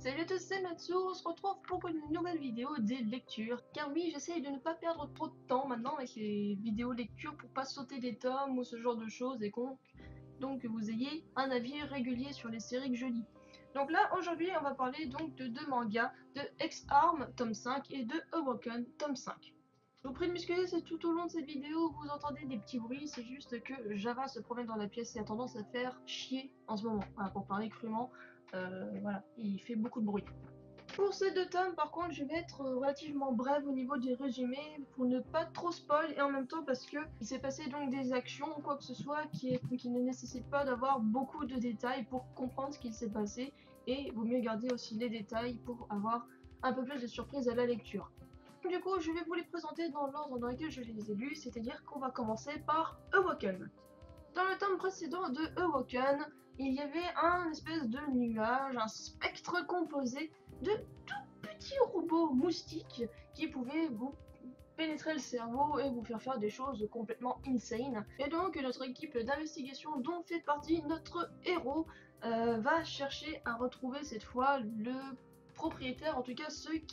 Salut à tous, c'est Matsu, on se retrouve pour une nouvelle vidéo des lectures. Car oui, j'essaye de ne pas perdre trop de temps maintenant avec les vidéos lectures pour pas sauter des tomes ou ce genre de choses et donc que vous ayez un avis régulier sur les séries que je lis. Donc là, aujourd'hui, on va parler donc de deux mangas, de X-Arm, tome 5 et de Awoken, tome 5. Je vous prie de m'excuser, c'est tout au long de cette vidéo, vous entendez des petits bruits, c'est juste que Java se promène dans la pièce et a tendance à faire chier en ce moment, voilà, pour parler crûment. Voilà, il fait beaucoup de bruit. Pour ces deux tomes, par contre, je vais être relativement brève au niveau des résumés pour ne pas trop spoil et en même temps parce que il s'est passé donc des actions ou quoi que ce soit qui ne nécessitent pas d'avoir beaucoup de détails pour comprendre ce qu'il s'est passé et il vaut mieux garder aussi les détails pour avoir un peu plus de surprise à la lecture. Du coup, je vais vous les présenter dans l'ordre dans lequel je les ai lus, c'est-à-dire qu'on va commencer par Awoken. Dans le tome précédent de Awoken, il y avait un espèce de nuage, un spectre composé de tout petits robots moustiques qui pouvaient vous pénétrer le cerveau et vous faire des choses complètement insane. Et donc notre équipe d'investigation dont fait partie notre héros va chercher à retrouver cette fois le propriétaire, en tout cas celui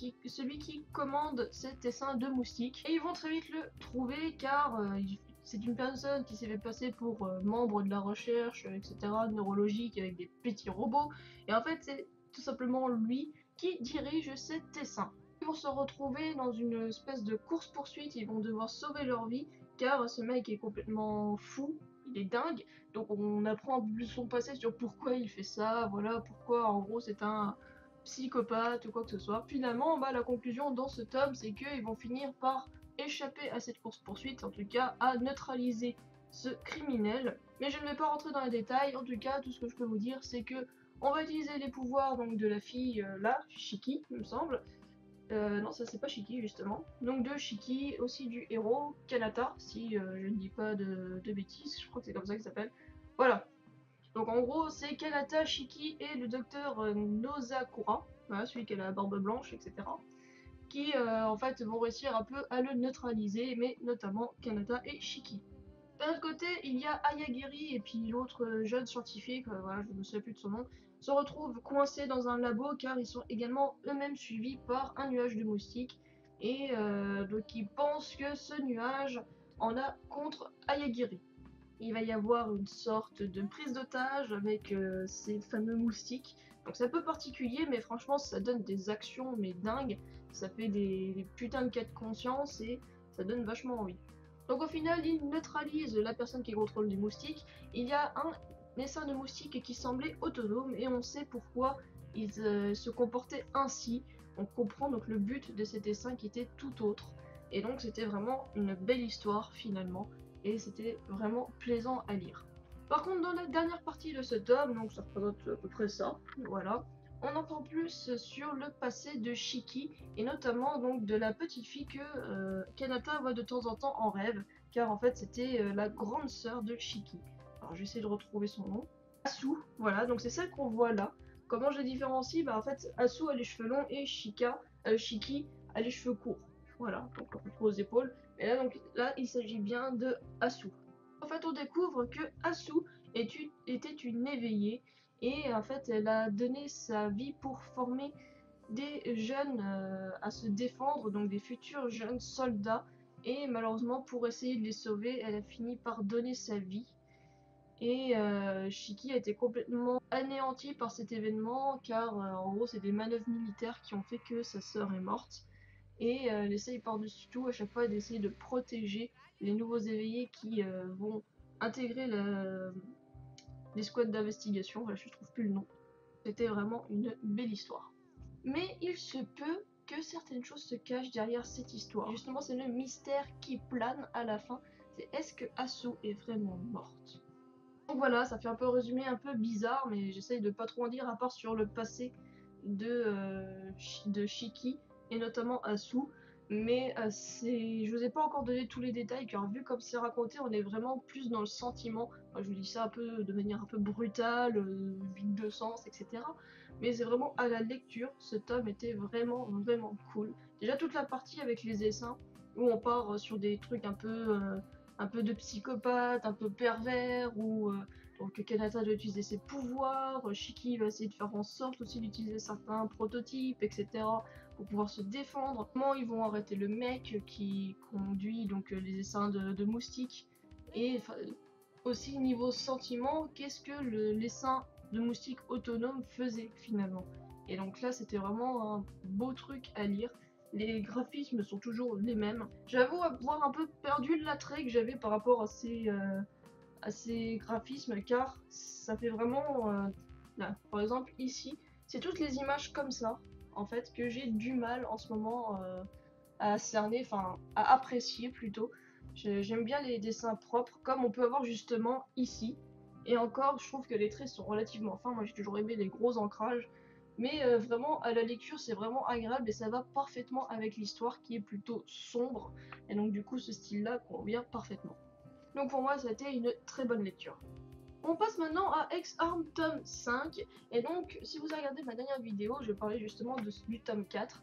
qui commande cet essaim de moustiques. Et ils vont très vite le trouver car c'est une personne qui s'est fait passer pour membre de la recherche, etc., neurologique avec des petits robots. Et en fait c'est tout simplement lui qui dirige cet essaim. Ils vont se retrouver dans une espèce de course-poursuite, ils vont devoir sauver leur vie car ce mec est complètement fou, il est dingue, donc on apprend un peu plus son passé sur pourquoi il fait ça, voilà, pourquoi en gros c'est un psychopathe ou quoi que ce soit. Finalement, la conclusion dans ce tome, c'est qu'ils vont finir par échapper à cette course-poursuite, en tout cas à neutraliser ce criminel. Mais je ne vais pas rentrer dans les détails, en tout cas tout ce que je peux vous dire c'est que on va utiliser les pouvoirs donc de la fille là, Shiki, il me semble. Non, ça c'est pas Shiki justement. Donc de Shiki, aussi du héros, Kanata, si je ne dis pas de bêtises, je crois que c'est comme ça qu'il s'appelle. Voilà. Donc en gros, c'est Kanata, Shiki et le docteur Nozakura, voilà, celui qui a la barbe blanche, etc. Qui en fait vont réussir un peu à le neutraliser, mais notamment Kanata et Shiki. D'un autre côté, il y a Ayagiri et puis l'autre jeune scientifique, voilà, je ne me souviens plus de son nom, se retrouvent coincés dans un labo car ils sont également eux-mêmes suivis par un nuage de moustiques et donc ils pensent que ce nuage en a contre Ayagiri. Il va y avoir une sorte de prise d'otage avec ces fameux moustiques. Donc c'est un peu particulier, mais franchement ça donne des actions mais dingues. Ça fait des putains de cas de conscience et ça donne vachement envie. Donc au final, il neutralise la personne qui contrôle les moustiques. Il y a un essaim de moustiques qui semblait autonome et on sait pourquoi ils se comportaient ainsi. On comprend donc le but de cet essaim qui était tout autre. Et donc c'était vraiment une belle histoire finalement et c'était vraiment plaisant à lire. Par contre, dans la dernière partie de ce tome, donc ça représente à peu près ça, voilà, on entend plus sur le passé de Shiki et notamment donc de la petite fille que Kanata voit de temps en temps en rêve, car en fait c'était la grande sœur de Shiki. Alors j'essaie de retrouver son nom. Asu, voilà, donc c'est celle qu'on voit là. Comment je différencie? En fait Asu a les cheveux longs et Shiki a les cheveux courts. Voilà, donc on retrouve aux épaules. Et là donc là il s'agit bien de Asu. En fait on découvre que Asu était une éveillée et en fait elle a donné sa vie pour former des jeunes à se défendre, donc des futurs jeunes soldats, et malheureusement pour essayer de les sauver, elle a fini par donner sa vie. Et Shiki a été complètement anéanti par cet événement car en gros c'est des manœuvres militaires qui ont fait que sa sœur est morte. Et elle essaye par-dessus tout à chaque fois d'essayer de protéger les nouveaux éveillés qui vont intégrer l'escouade d'investigation, voilà, je trouve plus le nom. C'était vraiment une belle histoire. Mais il se peut que certaines choses se cachent derrière cette histoire. Justement, c'est le mystère qui plane à la fin. C'est est-ce que Asu est vraiment morte? Donc voilà, ça fait un peu résumé un peu bizarre, mais j'essaye de pas trop en dire à part sur le passé de Shiki et notamment Asu. Mais je vous ai pas encore donné tous les détails car vu comme c'est raconté, on est vraiment plus dans le sentiment. Enfin, je vous dis ça un peu de manière un peu brutale, vide de sens, etc. Mais c'est vraiment à la lecture, ce tome était vraiment vraiment cool. Déjà toute la partie avec les essaims où on part sur des trucs un peu de psychopathe, un peu pervers, où Donc Kanata doit utiliser ses pouvoirs, Shiki va essayer de faire en sorte aussi d'utiliser certains prototypes, etc. pour pouvoir se défendre. Comment ils vont arrêter le mec qui conduit donc les essaims de moustiques. Et aussi niveau sentiment, qu'est-ce que l'essaim de moustiques autonome faisait finalement. Et donc là c'était vraiment un beau truc à lire. Les graphismes sont toujours les mêmes. J'avoue avoir un peu perdu l'attrait que j'avais par rapport à ces graphismes, car ça fait vraiment là, par exemple ici c'est toutes les images comme ça en fait que j'ai du mal en ce moment à cerner, enfin à apprécier plutôt. J'aime bien les dessins propres comme on peut avoir justement ici, et encore je trouve que les traits sont relativement fins. Moi j'ai toujours aimé les gros ancrages, mais vraiment à la lecture c'est vraiment agréable et ça va parfaitement avec l'histoire qui est plutôt sombre, et donc du coup ce style là convient parfaitement. Donc pour moi, ça a été une très bonne lecture. On passe maintenant à X-Arm tome 5. Et donc, si vous avez regardé ma dernière vidéo, je parlais justement du tome 4.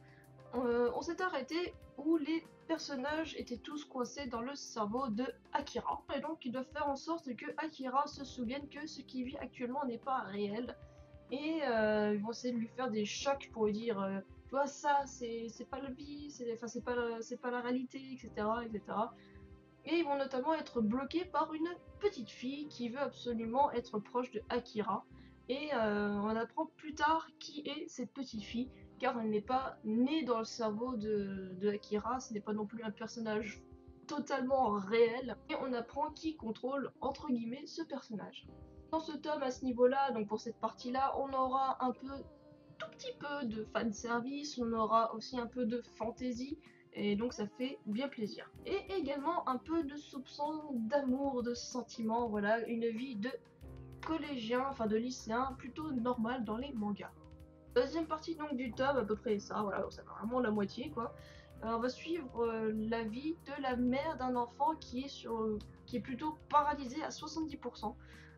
On s'est arrêté où les personnages étaient tous coincés dans le cerveau de Akira. Et donc, ils doivent faire en sorte que Akira se souvienne que ce qu'il vit actuellement n'est pas réel. Et ils vont essayer de lui faire des chocs pour lui dire tu vois, ça, c'est pas la vie, c'est pas la réalité, etc., etc. Et ils vont notamment être bloqués par une petite fille qui veut absolument être proche de Akira. Et on apprend plus tard qui est cette petite fille, car elle n'est pas née dans le cerveau de Akira, ce n'est pas non plus un personnage totalement réel. Et on apprend qui contrôle, entre guillemets, ce personnage. Dans ce tome, à ce niveau-là, donc pour cette partie-là, on aura un peu, tout petit peu de fanservice, on aura aussi un peu de fantasy, et donc ça fait bien plaisir. Et également un peu de soupçon d'amour, de sentiment, voilà, une vie de collégien, enfin de lycéen, plutôt normale dans les mangas. Deuxième partie donc du tome, à peu près ça, voilà, ça va vraiment la moitié quoi. On va suivre la vie de la mère d'un enfant qui est plutôt paralysé à 70%,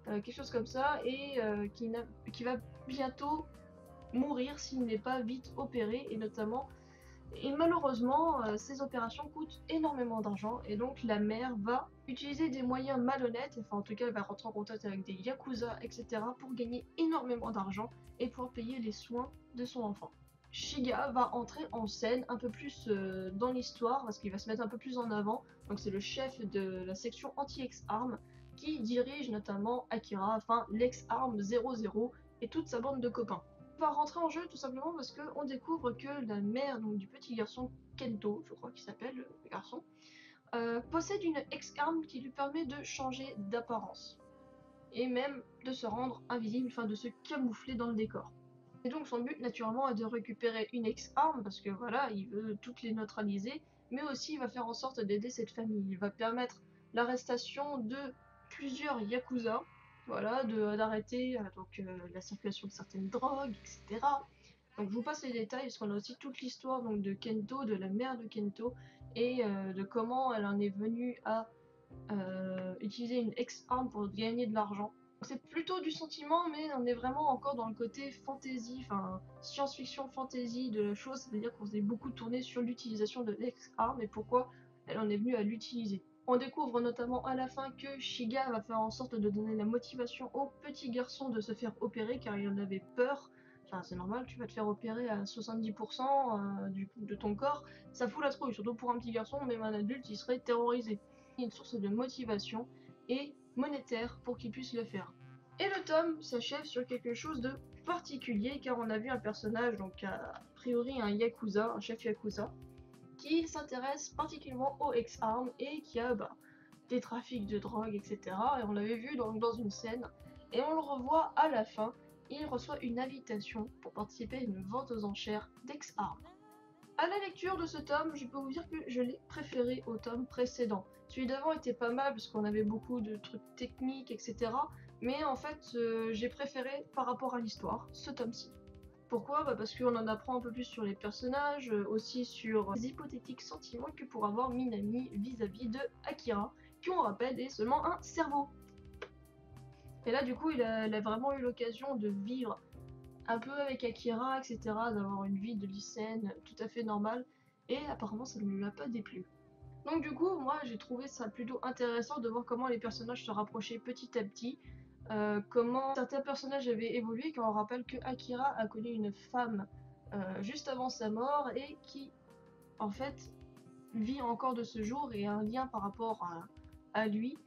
quelque chose comme ça, et qui va bientôt mourir s'il n'est pas vite opéré, et notamment, et malheureusement ces opérations coûtent énormément d'argent, et donc la mère va utiliser des moyens malhonnêtes, enfin en tout cas elle va rentrer en contact avec des yakuza, etc. pour gagner énormément d'argent et pouvoir payer les soins de son enfant. Shiga va entrer en scène un peu plus dans l'histoire parce qu'il va se mettre un peu plus en avant, donc c'est le chef de la section anti-X-Arm qui dirige notamment Akira, enfin l'ex-Arm 00 et toute sa bande de copains. Va rentrer en jeu tout simplement parce qu'on découvre que la mère donc, du petit garçon Kento, je crois qu'il s'appelle le garçon, possède une ex-arme qui lui permet de changer d'apparence et même de se rendre invisible, enfin de se camoufler dans le décor. Et donc son but naturellement est de récupérer une ex-arme parce que voilà, il veut toutes les neutraliser, mais aussi il va faire en sorte d'aider cette famille. Il va permettre l'arrestation de plusieurs yakuza, voilà, d'arrêter la circulation de certaines drogues, etc. Donc je vous passe les détails parce qu'on a aussi toute l'histoire donc de Kento, de la mère de Kento, et de comment elle en est venue à utiliser une ex-arme pour gagner de l'argent. C'est plutôt du sentiment, mais on est vraiment encore dans le côté fantasy, enfin science-fiction fantasy de la chose, c'est-à-dire qu'on s'est beaucoup tourné sur l'utilisation de l'ex-arme et pourquoi elle en est venue à l'utiliser. On découvre notamment à la fin que Shiga va faire en sorte de donner la motivation au petit garçon de se faire opérer car il en avait peur. Enfin, c'est normal, tu vas te faire opérer à 70% de ton corps, ça fout la trouille, surtout pour un petit garçon, même un adulte, il serait terrorisé. Une source de motivation et monétaire pour qu'il puisse le faire. Et le tome s'achève sur quelque chose de particulier car on a vu un personnage, donc a priori un yakuza, un chef yakuza, qui s'intéresse particulièrement aux ex-armes et qui a des trafics de drogue, etc. Et on l'avait vu dans une scène, et on le revoit à la fin, il reçoit une invitation pour participer à une vente aux enchères d'ex-armes. À la lecture de ce tome, je peux vous dire que je l'ai préféré au tome précédent. Celui d'avant était pas mal parce qu'on avait beaucoup de trucs techniques, etc. Mais en fait, j'ai préféré par rapport à l'histoire, ce tome-ci. Pourquoi? Parce qu'on en apprend un peu plus sur les personnages, aussi sur les hypothétiques sentiments que pourrait avoir Minami vis-à-vis de Akira, qui on rappelle est seulement un cerveau. Et là du coup il a vraiment eu l'occasion de vivre un peu avec Akira, etc., d'avoir une vie de lycéenne tout à fait normale, et apparemment ça ne lui a pas déplu. Donc du coup, moi j'ai trouvé ça plutôt intéressant de voir comment les personnages se rapprochaient petit à petit. comment certains personnages avaient évolué, car on rappelle que Akira a connu une femme juste avant sa mort et qui en fait vit encore de ce jour et a un lien par rapport à lui.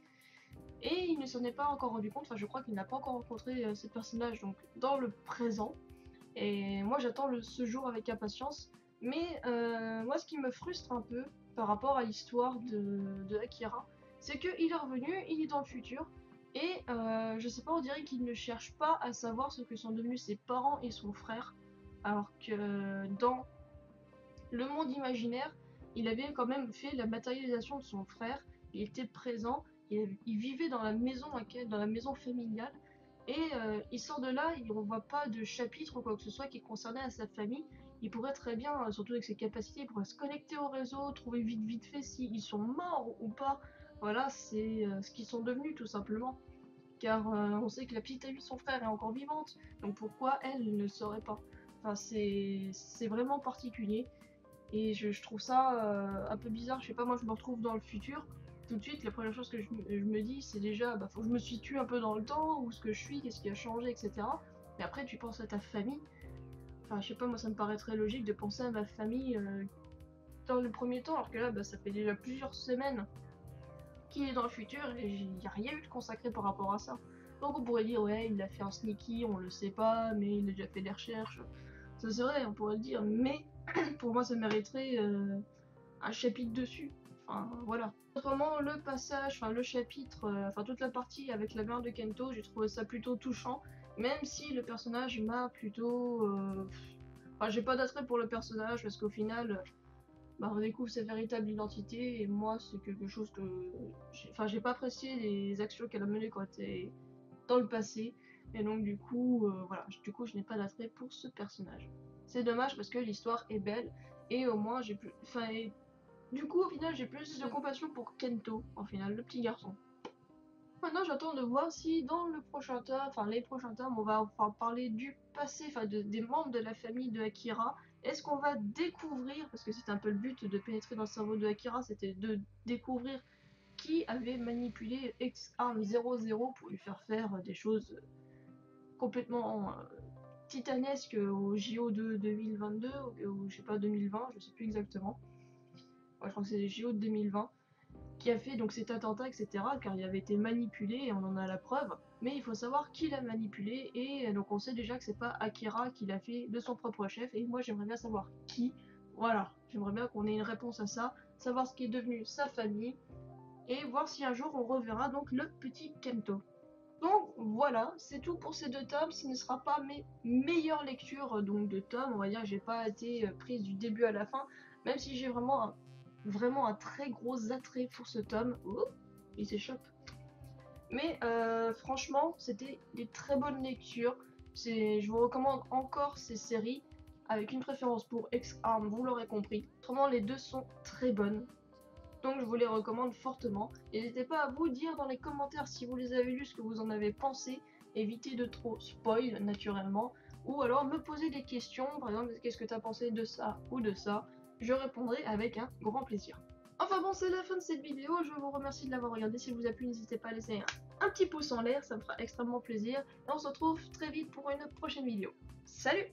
Et il ne s'en est pas encore rendu compte, enfin je crois qu'il n'a pas encore rencontré ce personnage donc dans le présent. Et moi j'attends ce jour avec impatience. Mais moi ce qui me frustre un peu par rapport à l'histoire de Akira, c'est qu'il est revenu, il est dans le futur, et je sais pas, on dirait qu'il ne cherche pas à savoir ce que sont devenus ses parents et son frère, alors que dans le monde imaginaire, il avait quand même fait la matérialisation de son frère, il était présent, il vivait dans la maison, dans la maison familiale, et il sort de là, on voit pas de chapitre ou quoi que ce soit qui concernait à sa famille. Il pourrait très bien, surtout avec ses capacités, il pourrait se connecter au réseau, trouver vite fait s'ils sont morts ou pas. Voilà, c'est ce qu'ils sont devenus tout simplement. Car on sait que la petite amie de son frère est encore vivante, donc pourquoi elle ne le saurait pas? Enfin, c'est vraiment particulier. Et je trouve ça un peu bizarre, je sais pas, moi je me retrouve dans le futur. Tout de suite, la première chose que je me dis, c'est déjà, bah, faut que je me situe un peu dans le temps, où ce que je suis, qu'est-ce qui a changé, etc. Mais après, tu penses à ta famille. Enfin, je sais pas, moi ça me paraît très logique de penser à ma famille dans le premier temps, alors que là, bah, ça fait déjà plusieurs semaines qu'il est dans le futur et il n'y a rien eu de consacré par rapport à ça. Donc on pourrait dire, ouais, il a fait un sneaky, on le sait pas, mais il a déjà fait des recherches. Ça c'est vrai, on pourrait le dire, mais pour moi ça mériterait un chapitre dessus. Enfin, voilà. Autrement, le passage, enfin le chapitre, enfin toute la partie avec la mère de Kento, j'ai trouvé ça plutôt touchant, même si le personnage m'a plutôt... Enfin, j'ai pas d'attrait pour le personnage, parce qu'au final, bah, on découvre sa véritable identité, et moi, c'est quelque chose que... Enfin, j'ai pas apprécié les actions qu'elle a menées quand elle était dans le passé, et donc du coup, voilà, du coup, je n'ai pas d'attrait pour ce personnage. C'est dommage, parce que l'histoire est belle, et au moins, j'ai plus... Enfin, du coup, au final, j'ai plus de compassion pour Kento, au final, le petit garçon. Maintenant, j'attends de voir si dans le prochain tome, enfin les prochains tomes, on va enfin parler du passé, enfin des membres de la famille de Akira. Est-ce qu'on va découvrir, parce que c'est un peu le but de pénétrer dans le cerveau de Akira, c'était de découvrir qui avait manipulé X-Arm 00 pour lui faire faire des choses complètement titanesques au JO de 2022, ou je sais pas, 2020, je sais plus exactement. Ouais, je crois que c'est les JO de 2020 qui a fait donc cet attentat, etc., car il avait été manipulé et on en a la preuve. Mais il faut savoir qui l'a manipulé, et donc on sait déjà que c'est pas Akira qui l'a fait de son propre chef, et moi j'aimerais bien savoir qui. Voilà, j'aimerais bien qu'on ait une réponse à ça, savoir ce qui est devenu sa famille, et voir si un jour on reverra donc le petit Kento. Donc voilà, c'est tout pour ces deux tomes. Ce ne sera pas mes meilleures lectures donc de tomes. On va dire que j'ai pas été prise du début à la fin, même si j'ai vraiment un très gros attrait pour ce tome. Ouh, il s'échappe. Mais franchement, c'était des très bonnes lectures. Je vous recommande encore ces séries, avec une préférence pour X-Arm, vous l'aurez compris. Autrement, les deux sont très bonnes. Donc je vous les recommande fortement. N'hésitez pas à vous dire dans les commentaires si vous les avez lus, ce que vous en avez pensé. Évitez de trop spoil naturellement. Ou alors me poser des questions, par exemple qu'est-ce que tu as pensé de ça ou de ça. Je répondrai avec un grand plaisir. Enfin bon, c'est la fin de cette vidéo. Je vous remercie de l'avoir regardé. Si vous a plu, n'hésitez pas à laisser un petit pouce en l'air, ça me fera extrêmement plaisir. Et on se retrouve très vite pour une prochaine vidéo. Salut!